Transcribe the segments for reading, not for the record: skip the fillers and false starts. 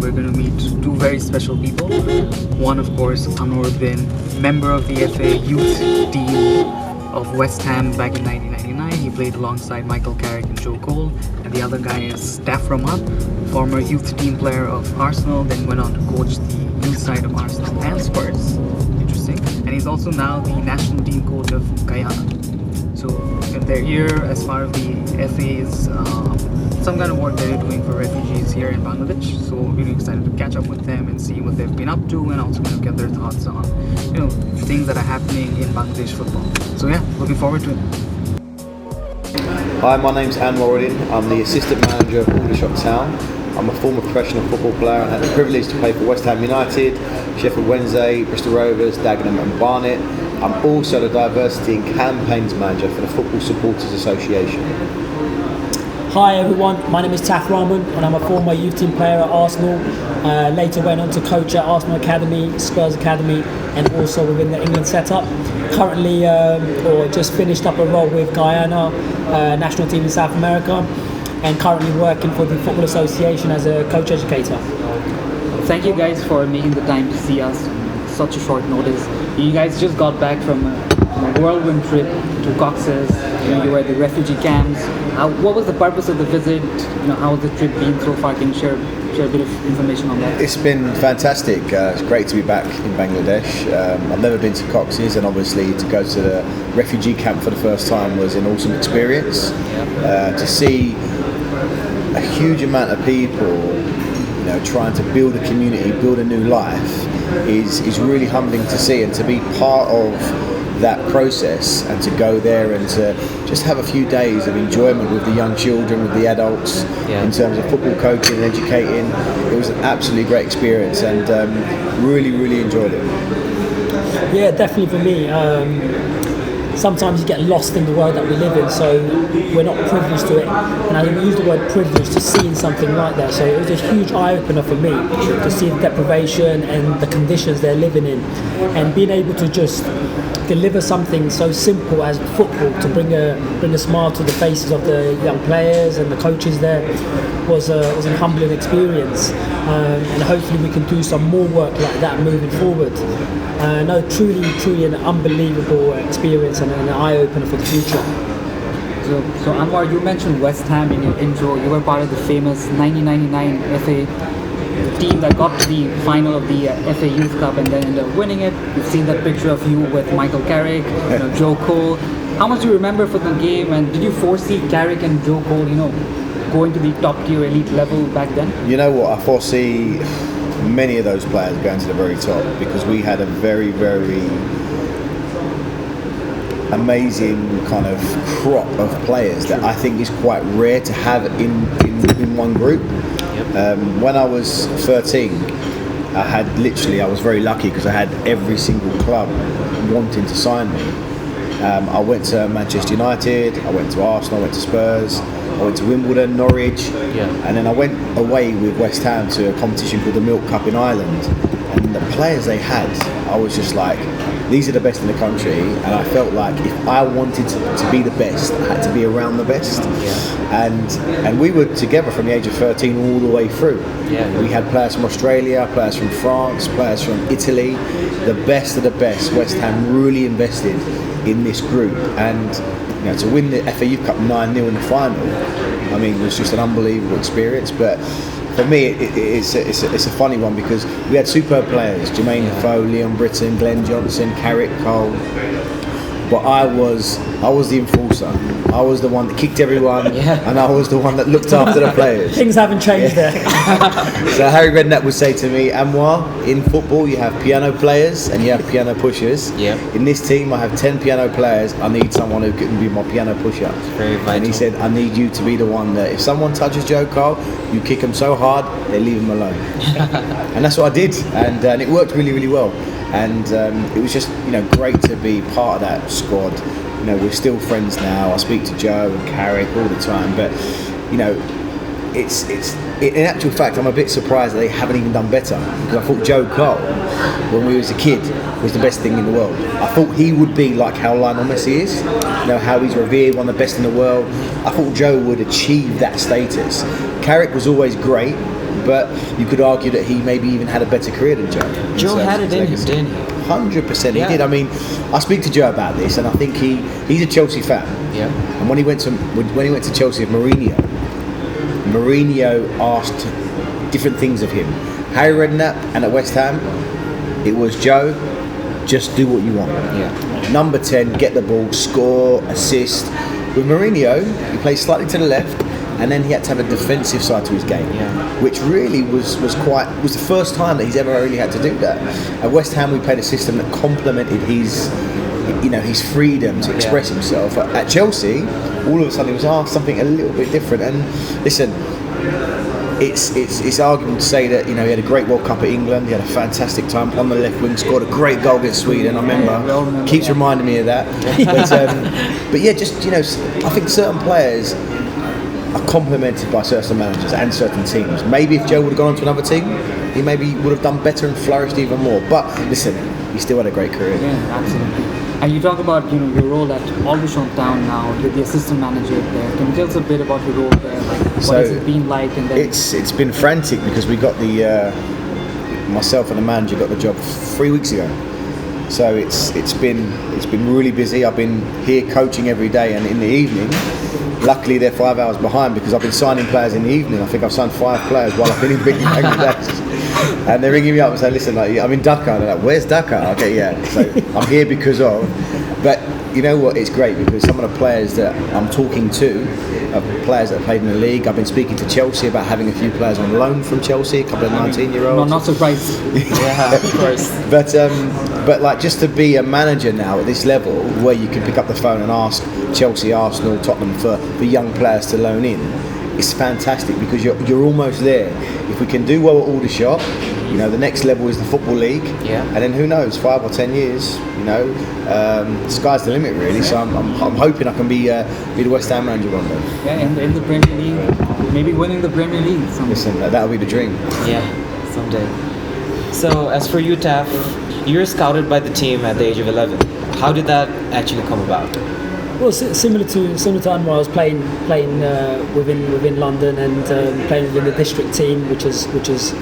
we're going to meet two very special people. One, of course, Anwar Uddin, member of the FA youth team of West Ham back in 1999. He played alongside Michael Carrick and Joe Cole. And the other guy is Taff Rahman, former youth team player of Arsenal, then went on to coach the youth side of Arsenal and Spurs. Interesting. And he's also now the national team coach of Guyana. So they're here as part of the FA's some kind of work that they're doing for refugees here in Bangladesh. So we're really excited to catch up with them and see what they've been up to, and also kind of get their thoughts on, things that are happening in Bangladesh football. So yeah, looking forward to it. Hi, my name's Anwar Uddin. I'm the assistant manager of Aldershot Town. I'm a former professional football player and had the privilege to play for West Ham United, Sheffield Wednesday, Bristol Rovers, Dagenham and Barnet. I'm also the diversity and campaigns manager for the Football Supporters Association. Hi everyone, my name is Taff Rahman and I'm a former youth team player at Arsenal. Later went on to coach at Arsenal Academy, Spurs Academy, and also within the England setup. Currently, or just finished up a role with Guyana national team in South America, and currently working for the Football Association as a coach educator. Thank you guys for making the time to see us on such a short notice. You guys just got back from a whirlwind trip to Cox's. You were at the refugee camps. What was the purpose of the visit? How has the trip been so far? Can you share a bit of information on that? It's been fantastic. It's great to be back in Bangladesh. I've never been to Cox's, and obviously to go to the refugee camp for the first time was an awesome experience. To see a huge amount of people, trying to build a community, build a new life, is really humbling to see, and to be part of that process and to go there and to just have a few days of enjoyment with the young children, with the adults, in terms of football coaching and educating. It was an absolutely great experience, and really enjoyed it. Yeah, definitely for me. Sometimes you get lost in the world that we live in, so we're not privileged to it. And I use the word privilege to seeing something like that. So it was a huge eye-opener for me to see the deprivation and the conditions they're living in, and being able to just deliver something so simple as football to bring a smile to the faces of the young players and the coaches there was a humbling experience. And hopefully we can do some more work like that moving forward. No, truly an unbelievable experience and an eye-opener for the future. So Anwar, you mentioned West Ham in your intro. You were part of the famous 1999 FA team that got to the final of the FA Youth Cup and then ended up winning it. We've seen that picture of you with Michael Carrick, Joe Cole. How much do you remember for the game, and did you foresee Carrick and Joe Cole, going to the top tier elite level back then? You know what, I foresee many of those players going to the very top, because we had a very amazing kind of crop of players that I think is quite rare to have in one group. When I was 13, I was very lucky because I had every single club wanting to sign me. I went to Manchester United, I went to Arsenal, I went to Spurs, I went to Wimbledon, Norwich, and then I went away with West Ham to a competition called the Milk Cup in Ireland. And the players they had, I was just like, these are the best in the country, and I felt like if I wanted to be the best, I had to be around the best. And we were together from the age of 13 all the way through. We had players from Australia, players from France, players from Italy, the best of the best. West Ham really invested in this group, and to win the FA Youth Cup 9-0 in the final, it was just an unbelievable experience. But for me, it's a funny one, because we had superb players: Jermaine Defoe, Leon Britton, Glenn Johnson, Carrick Cole. But I was the enforcer. I was the one that kicked everyone, and I was the one that looked after the players. Things haven't changed there. So Harry Redknapp would say to me, Anwar, in football you have piano players and you have piano pushers. In this team I have 10 piano players. I need someone who can be my piano pusher. Very vital. And he said, I need you to be the one that if someone touches Joe Cole, you kick them so hard they leave him alone. And that's what I did, and it worked really well. And it was just great to be part of that squad. We're still friends now. I speak to Joe and Carrick all the time, but it's in actual fact I'm a bit surprised that they haven't even done better, because I thought Joe Cole, when we was a kid, was the best thing in the world. I thought he would be like how Lionel Messi is, how he's revered, one of the best in the world. I thought Joe would achieve that status. Carrick was always great, but you could argue that he maybe even had a better career than Joe. Joe had it in him, didn't he? 100% he did. I mean, I speak to Joe about this, and I think he's a Chelsea fan. Yeah. And when he went to Chelsea with Mourinho asked different things of him. Harry Redknapp, and at West Ham, it was Joe, just do what you want. Yeah. Number 10, get the ball, score, assist. With Mourinho, he plays slightly to the left, and then he had to have a defensive side to his game, which really was the first time that he's ever really had to do that. At West Ham, we played a system that complemented his freedom to express himself. At Chelsea, all of a sudden he was something a little bit different. And listen, it's arguable to say that he had a great World Cup at England. He had a fantastic time on the left wing, scored a great goal against Sweden. I remember, keeps reminding me of that. But yeah, just I think certain players are complemented by certain managers and certain teams. Maybe if Joe would have gone on to another team, he maybe would have done better and flourished even more. But listen, he still had a great career. Yeah, absolutely. And you talk about your role at Aldershot Town now. You're the assistant manager there. Can you tell us a bit about your role there? What has it been like? And then it's been frantic because we got myself and the manager got the job 3 weeks ago. So it's been really busy. I've been here coaching every day, and in the evening, luckily they're 5 hours behind because I've been signing players in the evening. I think I've signed 5 players while I've been in Bangladesh. And they're ringing me up and saying, listen, I'm in Dhaka. And they're like, where's Dhaka? Okay, yeah. So I'm here because of. But you know what? It's great because some of the players that I'm talking to are players that have played in the league. I've been speaking to Chelsea about having a few players on loan from Chelsea, a couple of 19-year-olds. Not surprised. Yeah, of course. But like just to be a manager now at this level where you can pick up the phone and ask Chelsea, Arsenal, Tottenham for young players to loan in, it's fantastic because you're almost there. If we can do well at Aldershot, the next level is the Football League. Yeah. And then who knows, 5 or 10 years, sky's the limit really. So I'm hoping I can be the West Ham manager one day. Yeah, in the Premier League, maybe winning the Premier League someday. Listen, that'll be the dream. Yeah, someday. So as for you, Taff, you were scouted by the team at the age of 11. How did that actually come about? Well, similar to Anwar, I was playing within London and playing within the district team, which is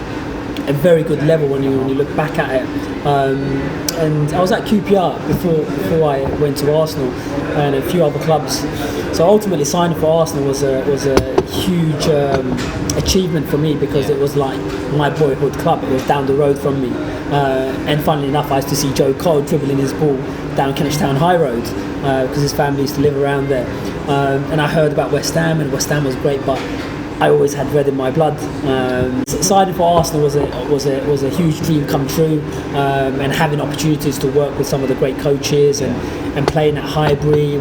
a very good level when you look back at it. And I was at QPR before I went to Arsenal and a few other clubs. So ultimately, signing for Arsenal was a huge achievement for me because it was like my boyhood club. It was down the road from me. And funnily enough, I used to see Joe Cole dribbling his ball down Kentish Town High Road because his family used to live around there. And I heard about West Ham, and West Ham was great, but I always had red in my blood. Signing for Arsenal was a huge dream come true, and having opportunities to work with some of the great coaches and playing at Highbury,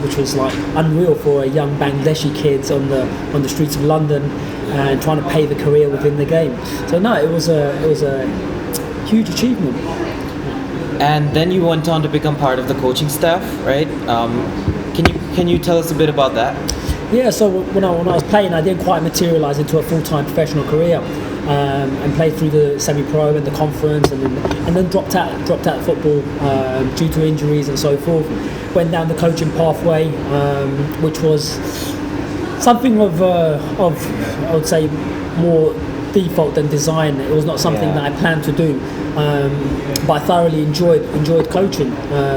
which was like unreal for a young Bangladeshi kids on the streets of London and trying to pave a career within the game. So no, it was a huge achievement. And then you went on to become part of the coaching staff, right? Can you tell us a bit about that? Yeah, so when I was playing, I didn't quite materialise into a full-time professional career, and played through the semi-pro and the conference, and then dropped out of football due to injuries and so forth. Went down the coaching pathway, which was something of I would say more default than design. It was not something that I planned to do, but I thoroughly enjoyed coaching.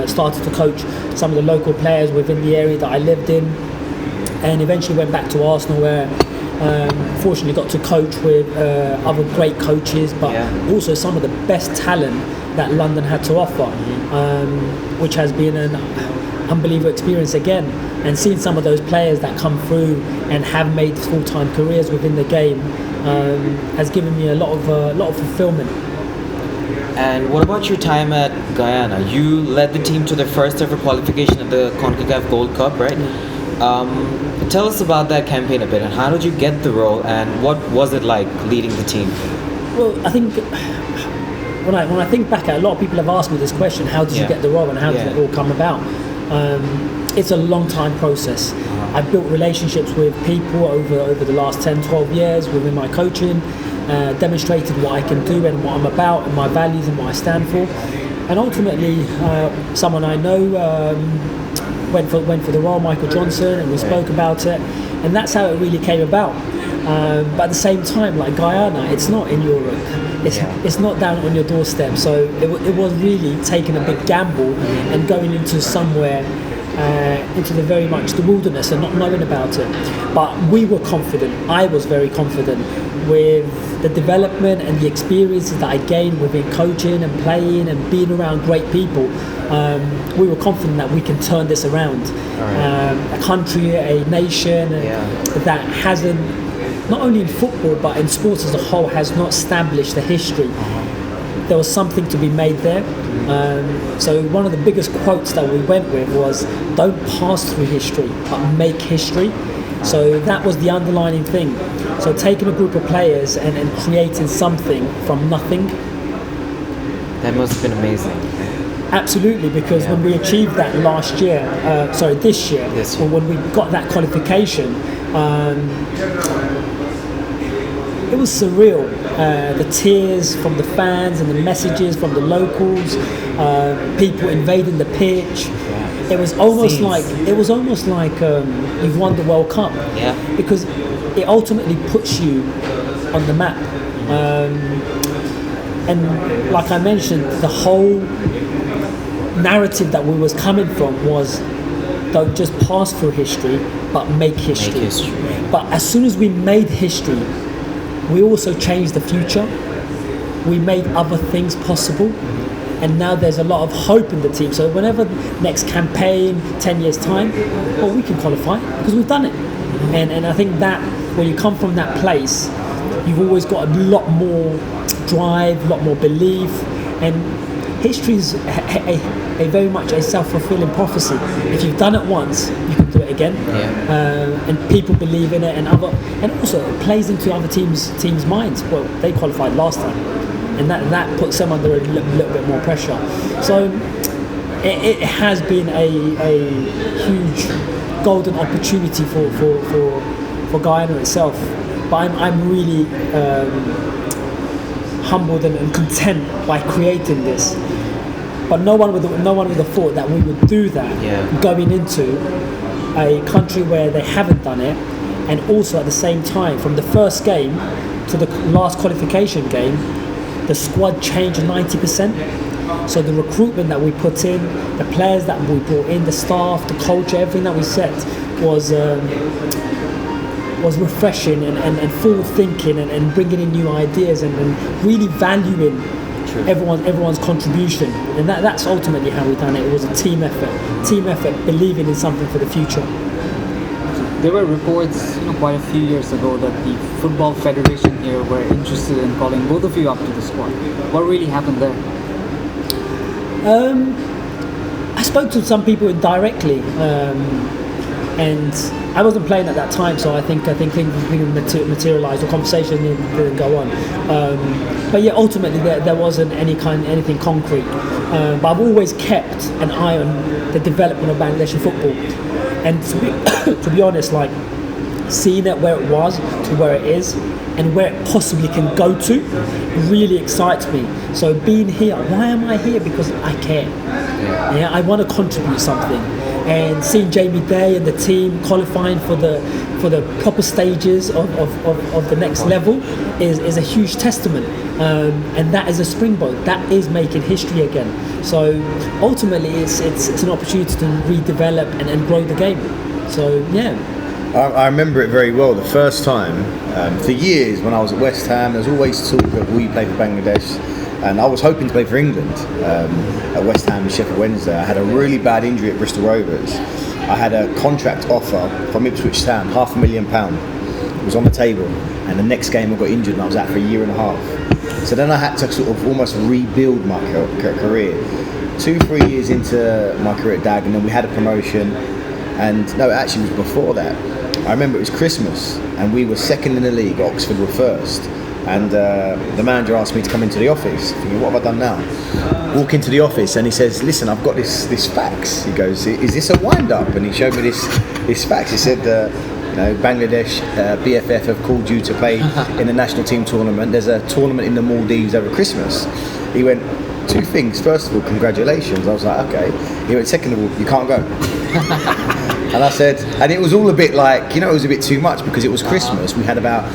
Started to coach some of the local players within the area that I lived in, and eventually went back to Arsenal where fortunately got to coach with other great coaches, but also some of the best talent that London had to offer, which has been an unbelievable experience again. And seeing some of those players that come through and have made full-time careers within the game has given me a lot of fulfillment. And what about your time at Guyana? You led the team to their first ever qualification at the CONCACAF Gold Cup, right? Tell us about that campaign a bit, and how did you get the role, and what was it like leading the team? Well, I think when I think back, a lot of people have asked me this question: how did you get the role, and how did it all come about? It's a long time process. I've built relationships with people over the last 10, 12 years within my coaching, demonstrated what I can do and what I'm about and my values and what I stand for. And ultimately, someone I know went for the role, Michael Johnson, and we spoke about it. And that's how it really came about. But at the same time, like Guyana, it's not in Europe. It's not down on your doorstep. So it was really taking a big gamble and going into somewhere, into the very much the wilderness and not knowing about it. But we were confident. I was very confident with the development and the experiences that I gained within coaching and playing and being around great people. We were confident that we can turn this around. A country, a nation that hasn't, not only in football but in sports as a whole, has not established a history. There was something to be made there. So one of the biggest quotes that we went with was, don't pass through history but make history. So that was the underlining thing. So taking a group of players and creating something from nothing. That must have been amazing. Absolutely, because when we achieved that this year, when we got that qualification, it was surreal. The tears from the fans and the messages from the locals, people invading the pitch. It was almost like you've won the World Cup. Because it ultimately puts you on the map. And like I mentioned, the whole narrative that we was coming from was, don't just pass through history but make history. But as soon as we made history, we also changed the future. We made other things possible, and now there's a lot of hope in the team. So whenever next campaign, 10 years time, well, we can qualify because we've done it. And I think that when you come from that place, you've always got a lot more drive, a lot more belief, and history is a very much a self-fulfilling prophecy. If you've done it once, you can do it again. And people believe in it, and also it plays into other teams' minds. Well, they qualified last time, and that puts them under a little bit more pressure. So it has been a huge golden opportunity for Guyana itself. But I'm really humbled and content by creating this. But no one would have thought that we would do that going into a country where they haven't done it, and also at the same time, from the first game to the last qualification game, the squad changed 90%. So the recruitment that we put in, the players that we brought in, the staff, the culture, everything that we set was refreshing and forward thinking and bringing in new ideas and really valuing everyone's contribution. And that's ultimately how we done it. It was a team effort, believing in something for the future. There were reports, quite a few years ago that the Football Federation here were interested in calling both of you up to the squad. What really happened there? I spoke to some people indirectly, and I wasn't playing at that time, so I think things materialised, or conversation didn't go on. But yeah, ultimately there wasn't anything concrete. But I've always kept an eye on the development of Bangladeshi football, and to be honest, like seeing it where it was to where it is and where it possibly can go to really excites me. So being here, why am I here? Because I care. Yeah, I want to contribute something. And seeing Jamie Day and the team qualifying for the proper stages of the next level is a huge testament, and that is a springboard. That is making history again. So ultimately, it's an opportunity to redevelop and grow the game. So yeah. I remember it very well. The first time, for years when I was at West Ham, there was always talk of will you play for Bangladesh, and I was hoping to play for England at West Ham and Sheffield Wednesday. I had a really bad injury at Bristol Rovers. I had a contract offer from Ipswich Town, £500,000. It was on the table, and the next game I got injured and I was out for a year and a half. So then I had to sort of almost rebuild my career. 2-3 years into my career at Dagenham, we had a promotion, and no, it actually was before that. I remember it was Christmas and we were second in the league, Oxford were first, and the manager asked me to come into the office, thinking, what have I done now? Walk into the office and he says, listen, I've got this fax. He goes, is this a wind-up? And he showed me this fax. He said, Bangladesh BFF have called you to play in the national team tournament. There's a tournament in the Maldives over Christmas. He went, 2 things. First of all, congratulations. I was like, okay. He went, second of all, you can't go. And I said, and it was all a bit like, it was a bit too much because it was Christmas. We had about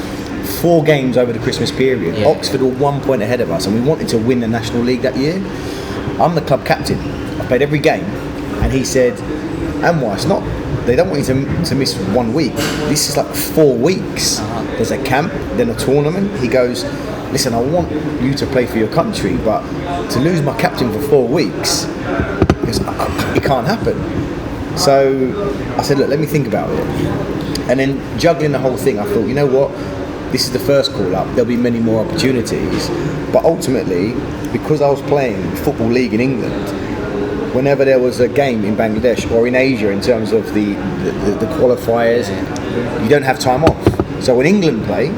4 games over the Christmas period. Yeah. Oxford were 1 point ahead of us, and we wanted to win the National League that year. I'm the club captain. I played every game, and he said, Anwar, it's not. They don't want you to miss 1 week. This is like 4 weeks. There's a camp, then a tournament. He goes, listen, I want you to play for your country, but to lose my captain for 4 weeks, it can't happen. So I said, look, let me think about it. And then juggling the whole thing, I thought, you know what? This is the first call up. There'll be many more opportunities. But ultimately, because I was playing Football League in England, whenever there was a game in Bangladesh or in Asia in terms of the qualifiers, you don't have time off. So when England play,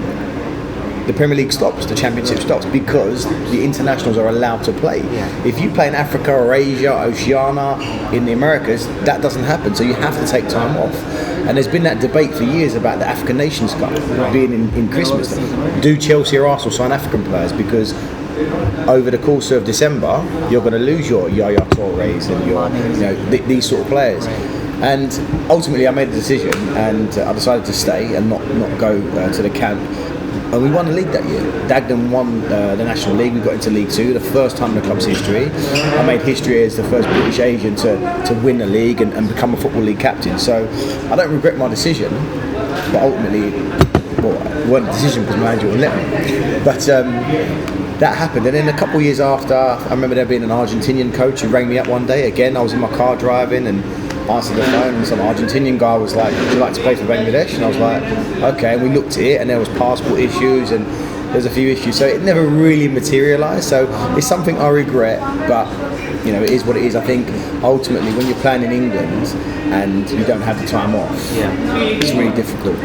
the Premier League stops, the Championship stops, because the internationals are allowed to play. If you play in Africa or Asia, Oceania, in the Americas, that doesn't happen, so you have to take time off. And there's been that debate for years about the African Nations Cup being in Christmas. Do Chelsea or Arsenal sign African players? Because over the course of December, you're going to lose your Yaya Tourés and your, these sort of players. And ultimately, I made the decision, and I decided to stay and not go to the camp. And we won the league that year. Dagenham won the National League. We got into League Two, the first time in the club's history. I made history as the first British Asian to win the league and become a Football League captain. So I don't regret my decision, but ultimately, it wasn't a decision because my manager wouldn't let me. But that happened. And then a couple of years after, I remember there being an Argentinian coach who rang me up one day. Again, I was in my car driving and answered the phone, and some Argentinian guy was like, would you like to play for Bangladesh? And I was like, okay. And we looked at it, and there was passport issues and there's a few issues, so it never really materialised. So it's something I regret, but it is what it is. I think ultimately when you're playing in England and you don't have the time off, it's really difficult.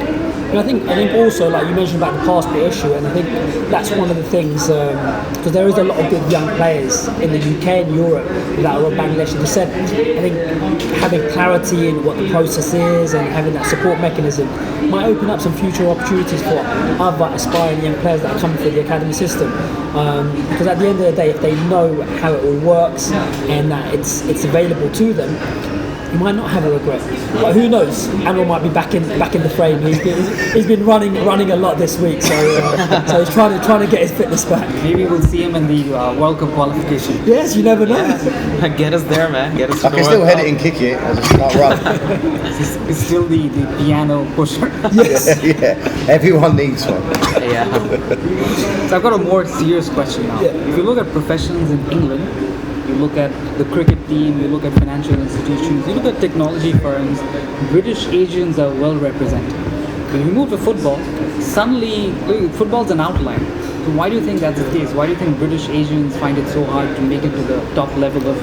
And I think also, like you mentioned about the passport issue, and I think that's one of the things, because there is a lot of good young players in the UK and Europe that are of Bangladeshi descent. I think having clarity in what the process is and having that support mechanism might open up some future opportunities for other aspiring young players that are coming through the academy system. Because at the end of the day, if they know how it all works and that it's available to them, you might not have a regret. But who knows? Anwar might be back in the frame. He's been running a lot this week, so he's trying to get his fitness back. Maybe we'll see him in the World Cup qualification. Yes, you never know. Get us there, man. Get us. I can still head it and kick it. I just can't run. It's still the piano pusher. Yes. Yeah. Everyone needs one. Yeah. So I've got a more serious question now. Yeah. If you look at professions in England, you look at the cricket team, you look at financial institutions, you look at technology firms, British Asians are well represented. When you move to football, suddenly football's an outlier. So why do you think that's the case? Why do you think British Asians find it so hard to make it to the top level of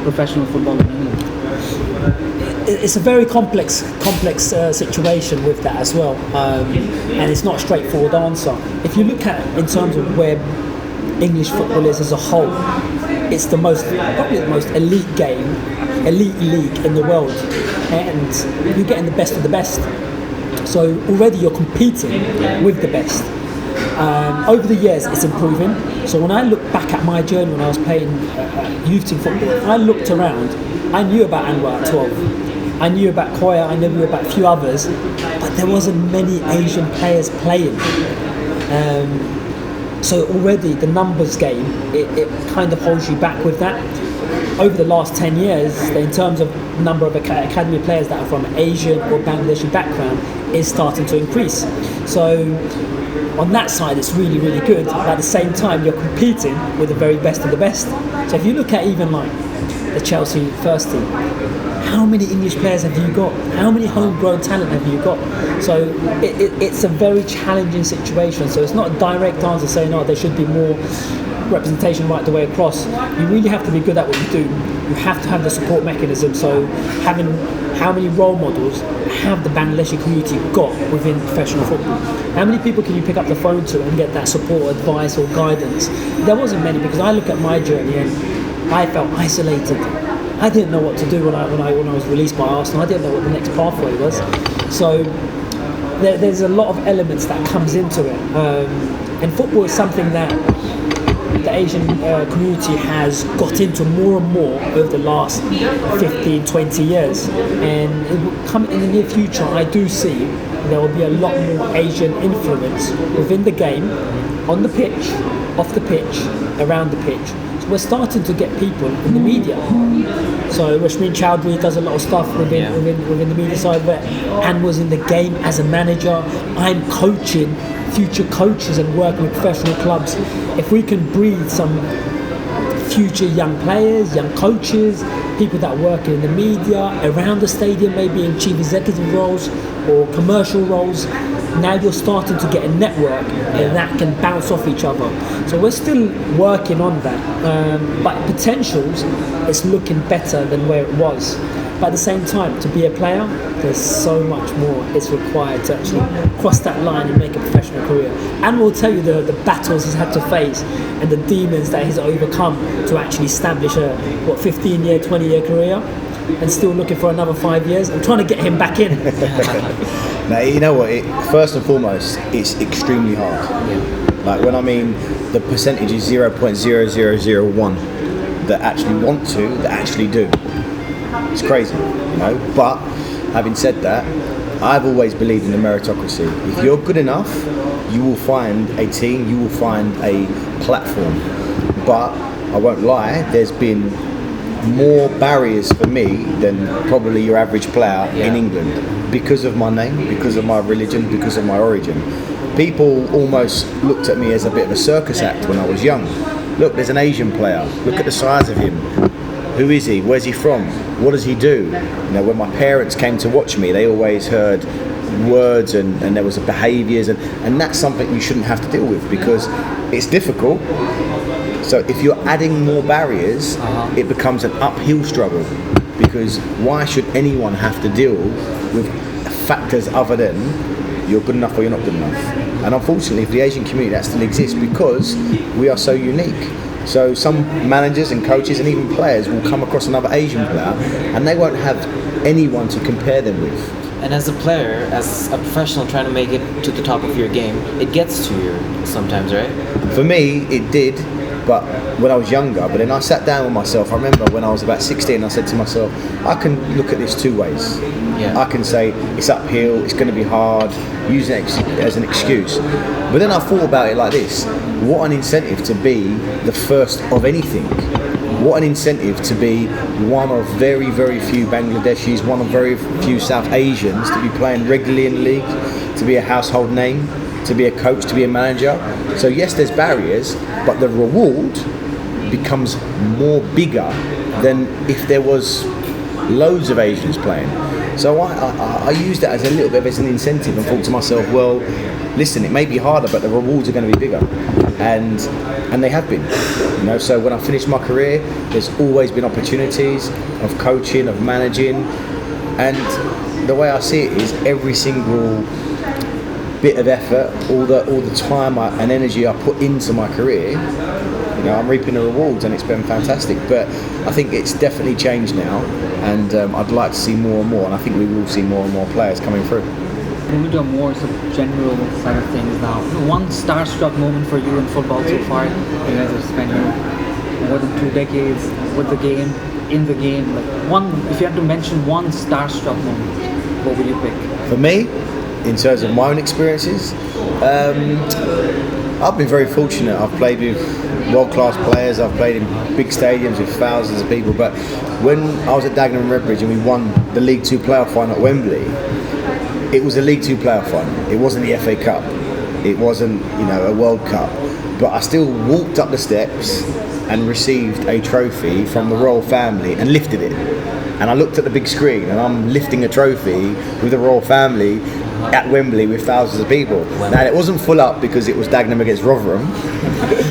professional football in England? It's a very complex situation with that as well, and it's not a straightforward answer. If you look at in terms of where English football is as a whole, it's probably the most elite league in the world, and you're getting the best of the best. So already you're competing with the best. Over the years, it's improving. So when I look back at my journey when I was playing youth team football, I looked around. I knew about Anwar at 12. I knew about Koya. I knew about a few others, but there wasn't many Asian players playing. So already the numbers game, it kind of holds you back with that. Over the last 10 years, in terms of number of academy players that are from Asian or Bangladeshi background, is starting to increase. So on that side, it's really, really good. But at the same time, you're competing with the very best of the best. So if you look at even like the Chelsea first team, how many English players have you got? How many homegrown talent have you got? So it's a very challenging situation. So it's not a direct answer saying, oh, there should be more representation right the way across. You really have to be good at what you do. You have to have the support mechanism. So having how many role models have the Bangladeshi community got within professional football? How many people can you pick up the phone to and get that support, advice or guidance? There wasn't many, because I look at my journey and I felt isolated. I didn't know what to do when I was released by Arsenal. I didn't know what the next pathway was. So there's a lot of elements that comes into it. And football is something that the Asian community has got into more and more over the last 15, 20 years. And it will come in the near future, I do see there will be a lot more Asian influence within the game, on the pitch, off the pitch, around the pitch. So we're starting to get people in the media. So Rashmin Chowdhury does a lot of stuff within the media side, where Anwar's in the game as a manager. I'm coaching future coaches and working with professional clubs. If we can breed some future young players, young coaches, people that work in the media, around the stadium, maybe in chief executive roles or commercial roles, now you're starting to get a network and that can bounce off each other. So we're still working on that, but potentials, it's looking better than where it was. But at the same time, to be a player, there's so much more it's required to actually cross that line and make a professional career. And we'll tell you the battles he's had to face and the demons that he's overcome to actually establish a 15-year, 20-year career, and still looking for another 5 years. I'm trying to get him back in. Now, you know what? First and foremost, it's extremely hard. Like, when I mean the percentage is 0.0001 that actually want to, that actually do. It's crazy, you know. But having said that, I've always believed in the meritocracy. If you're good enough, you will find a team, you will find a platform. But I won't lie, there's been more barriers for me than probably your average player in England, because of my name, because of my religion, because of my origin. People almost looked at me as a bit of a circus act when I was young. Look, there's an Asian player, look at the size of him. Who is he? Where's he from? What does he do? You know, when my parents came to watch me, they always heard words and there was behaviours, and that's something you shouldn't have to deal with, because it's difficult. So if you're adding more barriers, it becomes an uphill struggle, because why should anyone have to deal with factors other than you're good enough or you're not good enough? And unfortunately for the Asian community, that still exists because we are so unique. So some managers and coaches and even players will come across another Asian player and they won't have anyone to compare them with. And as a player, as a professional trying to make it to the top of your game, it gets to you sometimes, right? For me, it did, but when I was younger. But then I sat down with myself. I remember when I was about 16, I said to myself, I can look at this two ways. I can say it's uphill, it's going to be hard, use it as an excuse. But then I thought about it like this: what an incentive to be the first of anything. What an incentive to be one of very, very few Bangladeshis, one of very few South Asians to be playing regularly in the league, to be a household name, to be a coach, to be a manager. So yes, there's barriers, but the reward becomes more bigger than if there was loads of Asians playing. So I used that as a little bit as an incentive and thought to myself, well, listen, it may be harder, but the rewards are going to be bigger. And they have been. You know, so when I finished my career, there's always been opportunities of coaching, of managing. And the way I see it is every single bit of effort, all the time and energy I put into my career, you know, I'm reaping the rewards, and it's been fantastic. But I think it's definitely changed now, and I'd like to see more and more, and I think we will see more and more players coming through. Moving to a more sort of general side of things now, one starstruck moment for you in football so far? You guys have spent more than 2 decades with the game, in the game. Like one, if you had to mention one starstruck moment, what would you pick? For me, in terms of my own experiences, I've been very fortunate. I've played with world-class players, I've played in big stadiums with thousands of people, but when I was at Dagenham and Redbridge and we won the League 2 playoff final at Wembley, it was a League 2 playoff final. It wasn't the FA Cup, it wasn't, you know, a World Cup, but I still walked up the steps and received a trophy from the royal family and lifted it. And I looked at the big screen and I'm lifting a trophy with the royal family at Wembley with thousands of people. Now it wasn't full up because it was Dagenham against Rotherham,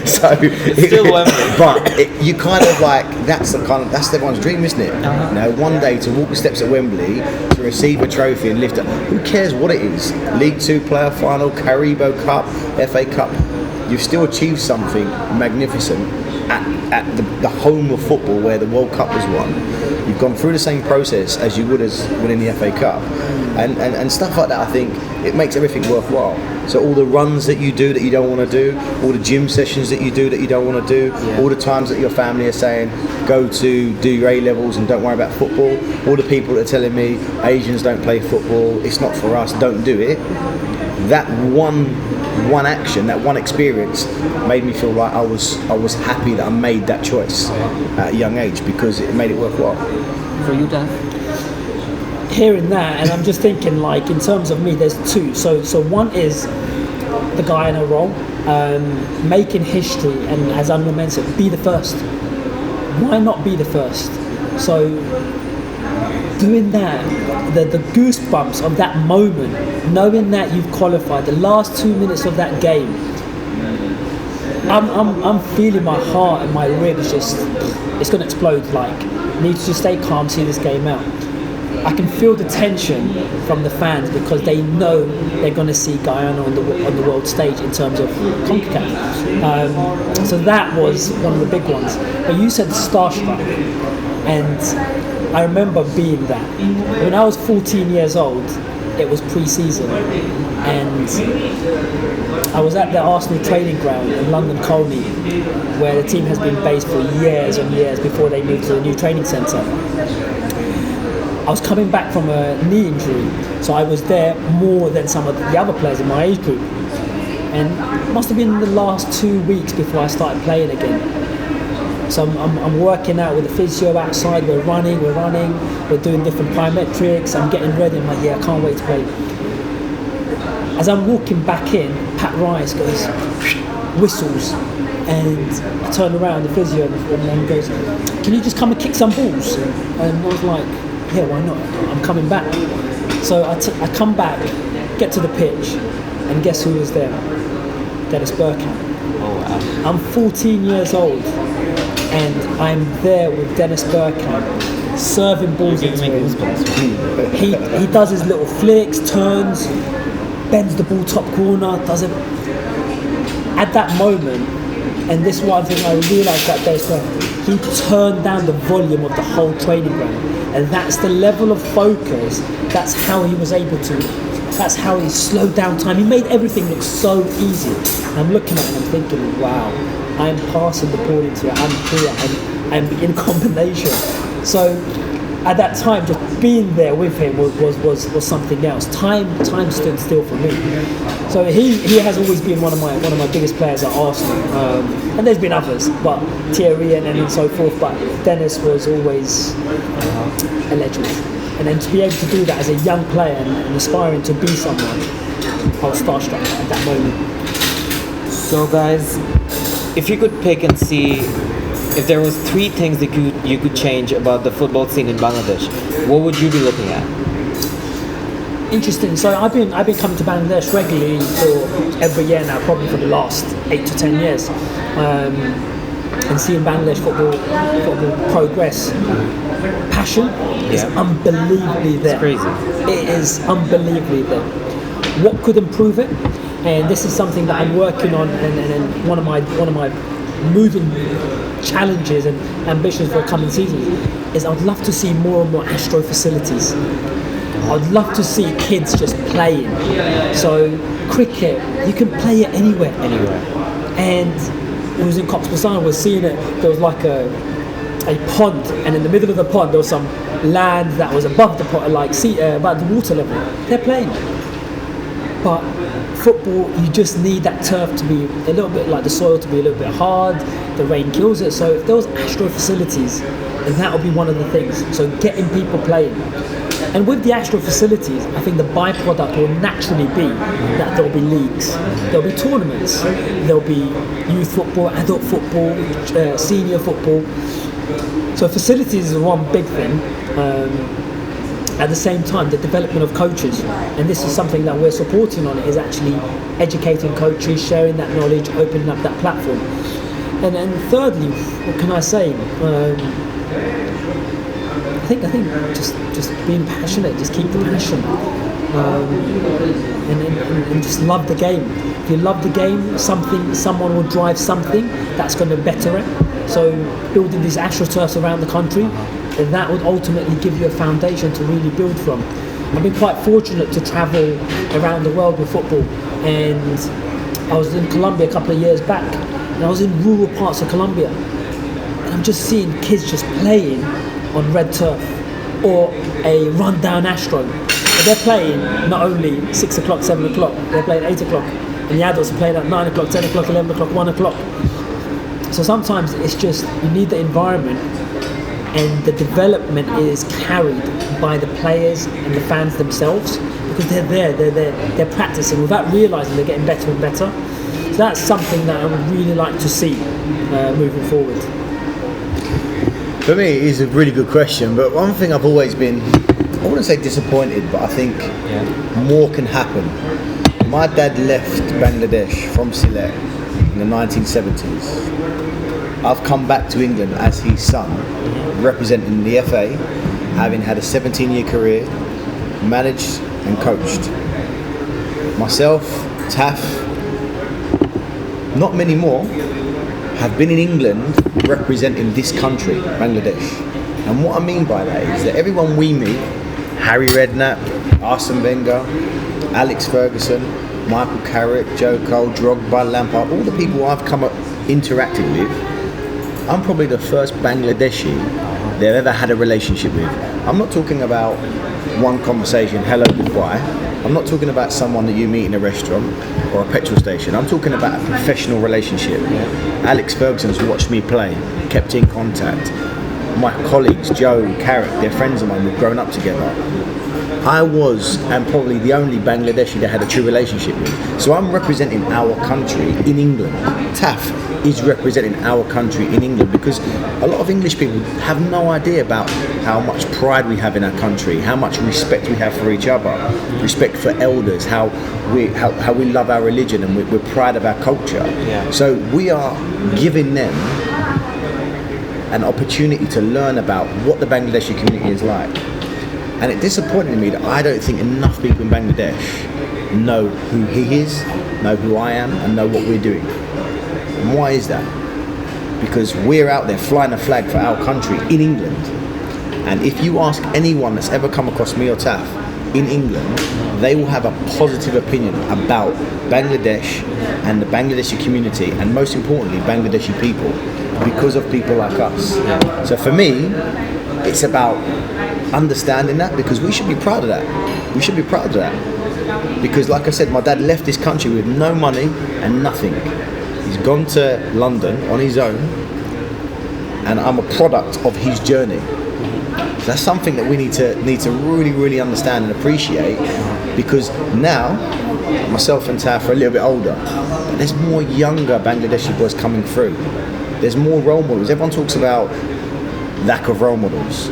so it's still Wembley. But you kind of like that's everyone's dream, isn't it? You know, one day to walk the steps at Wembley to receive a trophy and lift it. Who cares what it is? League 2 playoff final, Carabao Cup, FA Cup. You've still achieved something magnificent at the home of football where the World Cup was won. You've gone through the same process as you would as winning the FA Cup, and stuff like that. I think it makes everything worthwhile. So all the runs that you do that you don't want to do, all the gym sessions that you do that you don't want to do, all the times that your family are saying go to do your A-levels and don't worry about football, all the people that are telling me Asians don't play football, it's not for us, don't do it. That one action, that one experience made me feel like I was happy that I made that choice at a young age, because it made it worthwhile. For you, Taff? Hearing that, and I'm just thinking, like, in terms of me, there's two. So one is the Guyana role, making history, and as Anwar mentioned, be the first. Why not be the first? So doing that, the goosebumps of that moment, knowing that you've qualified, the last 2 minutes of that game, I'm feeling my heart and my ribs just, it's going to explode. Like, need to just stay calm, see this game out. I can feel the tension from the fans because they know they're going to see Guyana on the world stage in terms of CONCACAF. So that was one of the big ones. But you said starstruck, and I remember being that. When I was 14 years old, it was pre-season, and I was at the Arsenal training ground in London Colney, where the team has been based for years and years before they moved to the new training centre. I was coming back from a knee injury, so I was there more than some of the other players in my age group. And it must have been the last 2 weeks before I started playing again. So I'm working out with the physio outside, we're running, we're doing different plyometrics, I'm getting ready, I'm like, yeah, I can't wait to play. As I'm walking back in, Pat Rice goes, whistles, and I turn around, the physio, and goes, can you just come and kick some balls? And I was like, yeah, why not? I'm coming back. So I come back, get to the pitch, and guess who was there? Dennis Bergkamp. Oh wow. I'm 14 years old, and I'm there with Dennis Bergkamp, serving balls into him. He does his little flicks, turns, bends the ball top corner, does it. At that moment, and this one thing I realised that Dennis Bergkamp, he turned down the volume of the whole training ground. And that's the level of focus, that's how he was able to, that's how he slowed down time. He made everything look so easy. And I'm looking at it and I'm thinking, wow, I'm passing the ball into it, I'm here, I'm in combination. So at that time, just being there with him was something else. Time stood still for me. So he has always been one of my biggest players at Arsenal, and there's been others, but Thierry and so forth. But Dennis was always a legend. And then to be able to do that as a young player and aspiring to be someone, I was starstruck at that moment. So guys, if you could pick and see if there was 3 things that you could change about the football scene in Bangladesh, what would you be looking at? Interesting. So I've been coming to Bangladesh regularly for every year now, probably for the last 8 to 10 years, and seeing Bangladesh football progress. Passion is unbelievably there. It's crazy. It is unbelievably there. What could improve it? And this is something that I'm working on, and one of my moving challenges and ambitions for the coming season is I'd love to see more and more Astro facilities. I'd love to see kids just playing. So cricket, you can play it anywhere. And it was in Cox's Bazar, I was seeing it, there was like a pond, and in the middle of the pond there was some land that was above the pond, like about the water level. They're playing. But football, you just need that turf to be a little bit, like the soil to be a little bit hard, the rain kills it. So if there was Astro facilities, then that would be one of the things. So getting people playing. And with the Astro facilities, I think the byproduct will naturally be that there'll be leagues, there'll be tournaments, there'll be youth football, adult football, senior football. So facilities is one big thing. At the same time, the development of coaches, and this is something that we're supporting on, is actually educating coaches, sharing that knowledge, opening up that platform. And thirdly, what can I say? I think just being passionate, just keep the passion, and just love the game. If you love the game, someone will drive something that's going to better it. So building these astroturfs around the country, and that would ultimately give you a foundation to really build from. I've been quite fortunate to travel around the world with football, and I was in Colombia a couple of years back, and I was in rural parts of Colombia, and I'm just seeing kids just playing on red turf or a run-down Astro. But they're playing not only 6 o'clock, 7 o'clock, they're playing 8 o'clock, and the adults are playing at 9 o'clock, 10 o'clock, 11 o'clock, 1 o'clock. So sometimes it's just, you need the environment, and the development is carried by the players and the fans themselves, because they're practicing without realising they're getting better and better. So that's something that I would really like to see moving forward. For me, it is a really good question, but one thing I've always been, I wouldn't say disappointed, but I think more can happen. My dad left Bangladesh from Sylhet in the 1970s. I've come back to England as his son, representing the FA, having had a 17-year career, managed and coached. Myself, Taff, not many more, have been in England representing this country, Bangladesh. And what I mean by that is that everyone we meet, Harry Redknapp, Arsene Wenger, Alex Ferguson, Michael Carrick, Joe Cole, Drogba, Lampard, all the people I've come up interacted with, I'm probably the first Bangladeshi they've ever had a relationship with. I'm not talking about one conversation, hello, goodbye. I'm not talking about someone that you meet in a restaurant or a petrol station. I'm talking about a professional relationship. Alex Ferguson's watched me play, kept in contact. My colleagues, Joe, Carrick, they're friends of mine, we've grown up together. I was, and probably the only Bangladeshi that had a true relationship with. So I'm representing our country in England. Taff is representing our country in England, because a lot of English people have no idea about how much pride we have in our country, how much respect we have for each other, respect for elders, how we love our religion, and we're proud of our culture. So we are giving them an opportunity to learn about what the Bangladeshi community is like. And it disappointed me that I don't think enough people in Bangladesh know who he is, know who I am, and know what we're doing. And why is that? Because we're out there flying a flag for our country in England. And if you ask anyone that's ever come across me or Taff in England, they will have a positive opinion about Bangladesh and the Bangladeshi community, and most importantly, Bangladeshi people, because of people like us. So for me, it's about understanding that, because we should be proud of that. We should be proud of that. Because like I said, my dad left this country with no money and nothing. He's gone to London on his own, and I'm a product of his journey. So that's something that we need to really, really understand and appreciate, because now myself and Taff are a little bit older, but there's more younger Bangladeshi boys coming through. There's more role models. Everyone talks about lack of role models.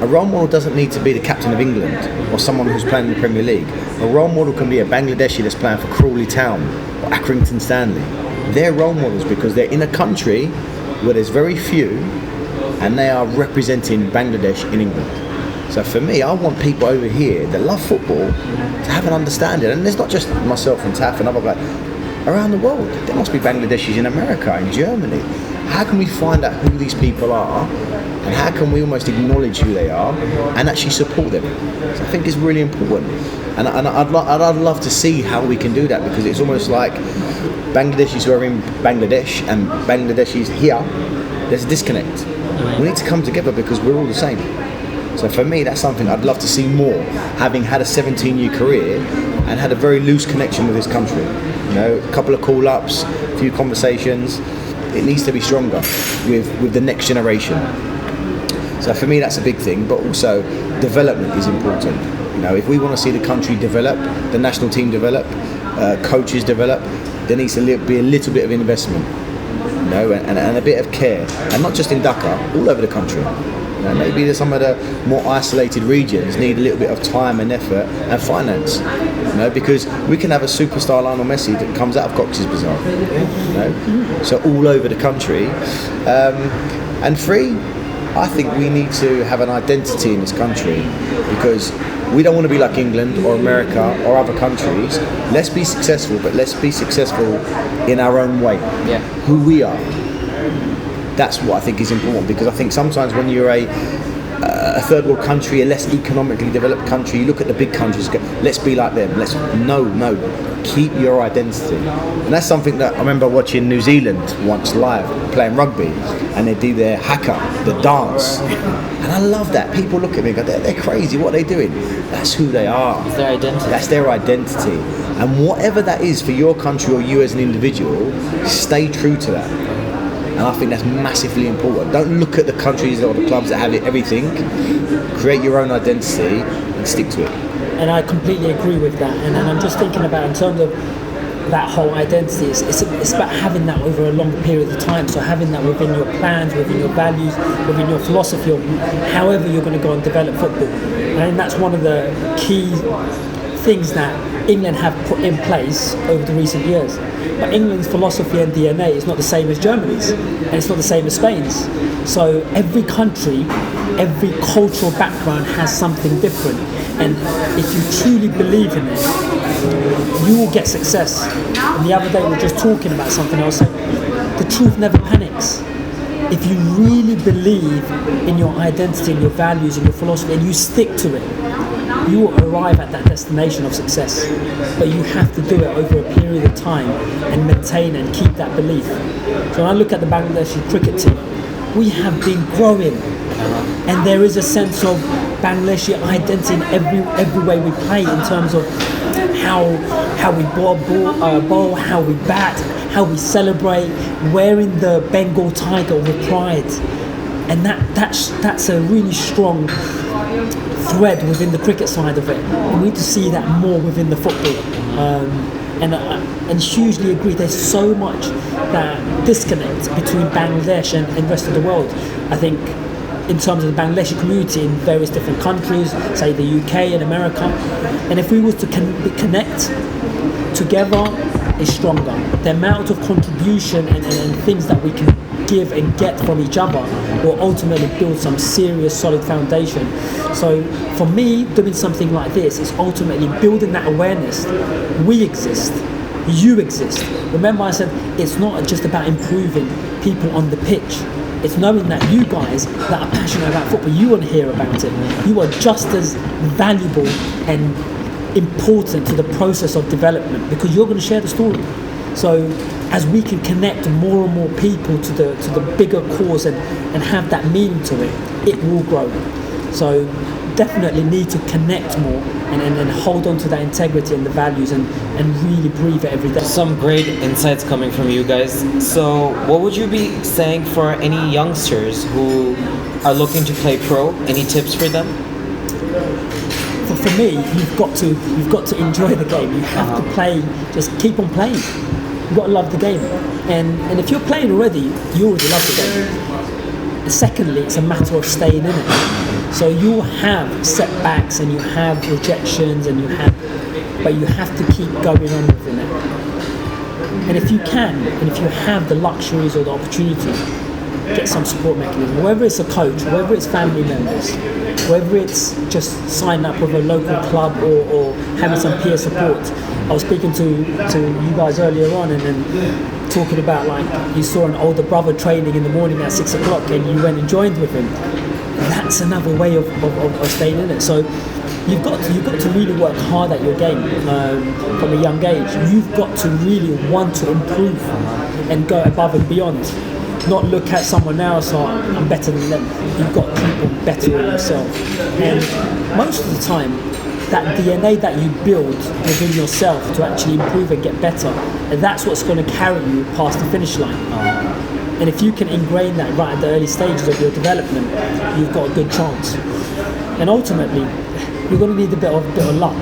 A role model doesn't need to be the captain of England or someone who's playing in the Premier League. A role model can be a Bangladeshi that's playing for Crawley Town or Accrington Stanley. They're role models because they're in a country where there's very few, and they are representing Bangladesh in England. So for me, I want people over here that love football to have an understanding. And there's not just myself and Taff and other guys. Around the world, there must be Bangladeshis in America, in Germany. How can we find out who these people are, and how can we almost acknowledge who they are and actually support them? So I think it's really important, and I'd love to see how we can do that, because it's almost like Bangladeshis who are in Bangladesh and Bangladeshis here, there's a disconnect. We need to come together because we're all the same. So for me, that's something I'd love to see more, having had a 17-year career and had a very loose connection with this country. You know, a couple of call-ups, a few conversations. It needs to be stronger with the next generation. So for me, that's a big thing, but also development is important. You know, if we want to see the country develop, the national team develop, coaches develop, there needs to be a little bit of investment, you know, and a bit of care, and not just in Dhaka, all over the country. You know, maybe some of the more isolated regions need a little bit of time and effort and finance. You know, because we can have a superstar Lionel Messi that comes out of Cox's Bazar. You know, so all over the country, and I think we need to have an identity in this country, because we don't want to be like England or America or other countries. Let's be successful, but let's be successful in our own way. Who we are. That's what I think is important, because I think sometimes when you're a a third world country, a less economically developed country. You look at the big countries, go, let's be like them. No, keep your identity. And that's something that I remember watching New Zealand once live, playing rugby, and they do their haka, the dance. And I love that. People look at me and go, they're crazy, what are they doing? That's who they are. It's their identity. That's their identity. And whatever that is for your country or you as an individual, stay true to that. And I think that's massively important. Don't look at the countries or the clubs that have everything. Create your own identity and stick to it. And I completely agree with that. And I'm just thinking about in terms of that whole identity, it's about having that over a long period of time. So having that within your plans, within your values, within your philosophy of however you're going to go and develop football. And I think that's one of the key things that England have put in place over the recent years. But England's philosophy and DNA is not the same as Germany's, and it's not the same as Spain's. So every country, every cultural background has something different. And if you truly believe in it, you will get success. And the other day we were just talking about something else. The truth never panics. If you really believe in your identity, and your values, and your philosophy, and you stick to it, you will arrive at that destination of success. But you have to do it over a period of time and maintain and keep that belief. So when I look at the Bangladeshi cricket team, we have been growing, and there is a sense of Bangladeshi identity in every way we play, in terms of how we bowl, how we bat, how we celebrate, wearing the Bengal tiger with pride. And that's a really strong thread within the cricket side of it. We need to see that more within the football. And hugely agree, there's so much that disconnect between Bangladesh and the rest of the world. I think in terms of the Bangladeshi community in various different countries, say the UK and America, and if we were to connect together, is stronger. The amount of contribution and things that we can give and get from each other will ultimately build some serious solid foundation. So for me, doing something like this is ultimately building that awareness. We exist, you exist. Remember I said it's not just about improving people on the pitch. It's knowing that you guys that are passionate about football, you want to hear about it. You are just as valuable and important to the process of development, because you're going to share the story. So as we can connect more and more people to the bigger cause and have that meaning to it, it will grow. So definitely need to connect more and hold on to that integrity and the values and really breathe it every day. Some great insights coming from you guys. So what would you be saying for any youngsters who are looking to play pro? Any tips for them? For me, you've got to enjoy the game. You have to play. Just keep on playing. You've got to love the game. And if you're playing already, you already love the game. Secondly, it's a matter of staying in it. So you'll have setbacks and you have rejections but you have to keep going on within it. And if you can, and if you have the luxuries or the opportunity, get some support mechanism. Whether it's a coach, whether it's family members, whether it's just signing up with a local club or having some peer support. I was speaking to you guys earlier on and then talking about, like, you saw an older brother training in the morning at 6 o'clock and you went and joined with him. That's another way of staying in it. So you've got to really work hard at your game from a young age. You've got to really want to improve and go above and beyond. Not look at someone else or I'm better than them. You've got to keep on bettering yourself. And most of the time, that DNA that you build within yourself to actually improve and get better, and that's what's going to carry you past the finish line. And if you can ingrain that right at the early stages of your development, you've got a good chance. And ultimately, you're going to need a bit of luck,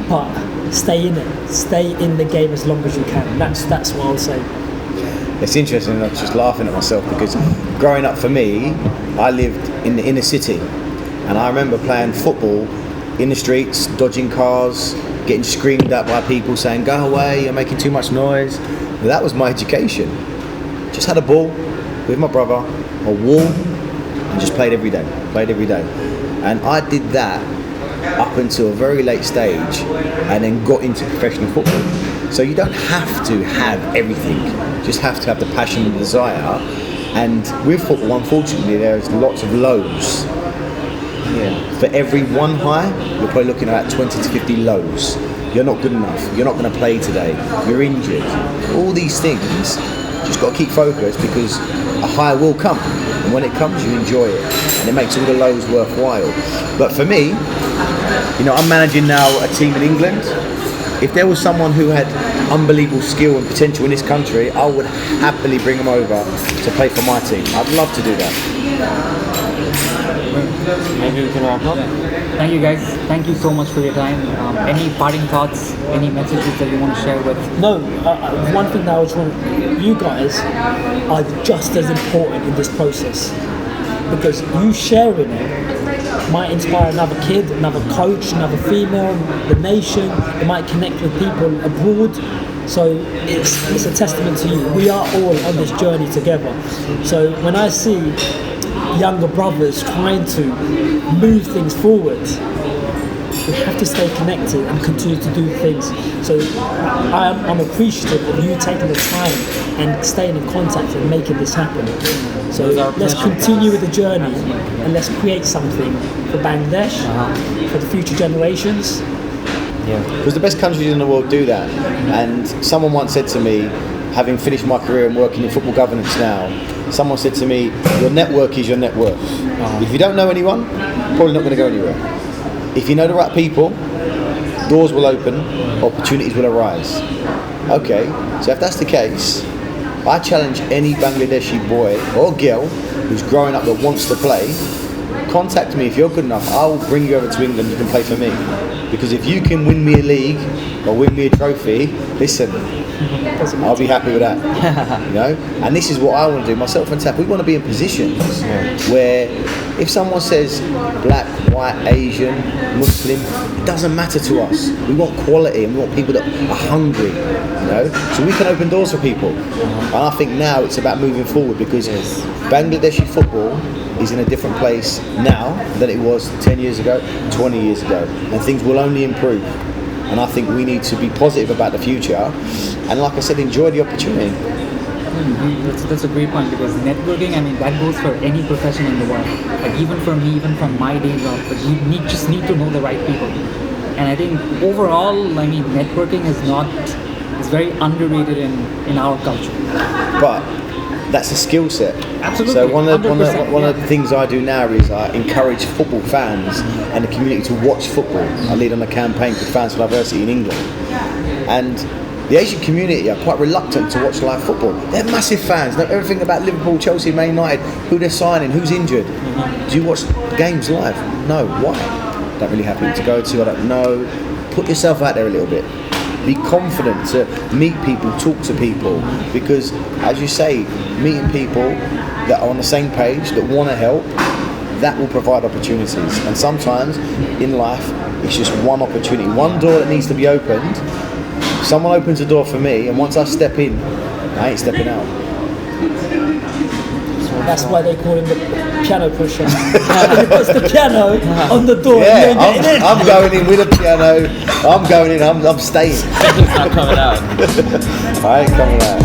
but stay in it. Stay in the game as long as you can. That's what I'll say. It's interesting, I was just laughing at myself because growing up for me, I lived in the inner city and I remember playing football in the streets, dodging cars, getting screamed at by people saying, go away, you're making too much noise. But that was my education. Just had a ball with my brother, a wall, and just played every day. And I did that up until a very late stage and then got into professional football. So you don't have to have everything, you just have to have the passion and desire. And with football, unfortunately, there's lots of lows. For every one high, you're probably looking at 20 to 50 lows. You're not good enough. You're not going to play today. You're injured. All these things, just got to keep focused because a high will come. And when it comes, you enjoy it. And it makes all the lows worthwhile. But for me, you know, I'm managing now a team in England. If there was someone who had unbelievable skill and potential in this country, I would happily bring them over to play for my team. I'd love to do that. Maybe we can wrap up. Thank you guys. Thank you so much for your time. Any parting thoughts? Any messages that you want to share with? No, one thing that I was want you guys are just as important in this process because you sharing it might inspire another kid, another coach, another female, the nation. It might connect with people abroad. So it's a testament to you. We are all on this journey together. So when I see younger brothers trying to move things forward, we have to stay connected and continue to do things. So I'm appreciative of you taking the time and staying in contact and making this happen. So let's continue with the journey and let's create something for Bangladesh, for the future generations. Because the best countries in the world do that. And someone once said to me, having finished my career and working in football governance now, someone said to me, your network is your net worth. If you don't know anyone, probably not going to go anywhere. If you know the right people, doors will open, opportunities will arise. Okay, so if that's the case, I challenge any Bangladeshi boy or girl who's growing up that wants to play, contact me if you're good enough. I'll bring you over to England, you can play for me. Because if you can win me a league or win me a trophy, listen, I'll be happy with that. You know? And this is what I want to do. Myself and Taff, we want to be in positions where if someone says black, white, Asian, Muslim, it doesn't matter to us. We want quality and we want people that are hungry, you know? So we can open doors for people. And I think now it's about moving forward because Bangladeshi football is in a different place now than it was 10 years ago, 20 years ago. And things will only improve. And I think we need to be positive about the future. And like I said, enjoy the opportunity. That's a great point because networking, I mean, that goes for any profession in the world. Like even for me, even from my day job, but you just need to know the right people. And I think overall, I mean, networking is very underrated in our culture. But that's a skill set. Absolutely. So one of the things I do now is I encourage football fans and the community to watch football. I lead on a campaign called Fans for Diversity in England. And the Asian community are quite reluctant to watch live football. They're massive fans, know everything about Liverpool, Chelsea, Man United, who they're signing, who's injured. Do you watch games live? No. Why? Don't really have people to go to, I don't know. Put yourself out there a little bit. Be confident to meet people, talk to people, because as you say, meeting people that are on the same page, that want to help, that will provide opportunities. And sometimes in life, it's just one opportunity, one door that needs to be opened. Someone opens a door for me, and once I step in, I ain't stepping out. That's why they call him the piano pusher. He puts the piano on the door. Yeah, I'm going in with a piano. I'm going in. I'm staying. It's not coming out. I ain't coming out.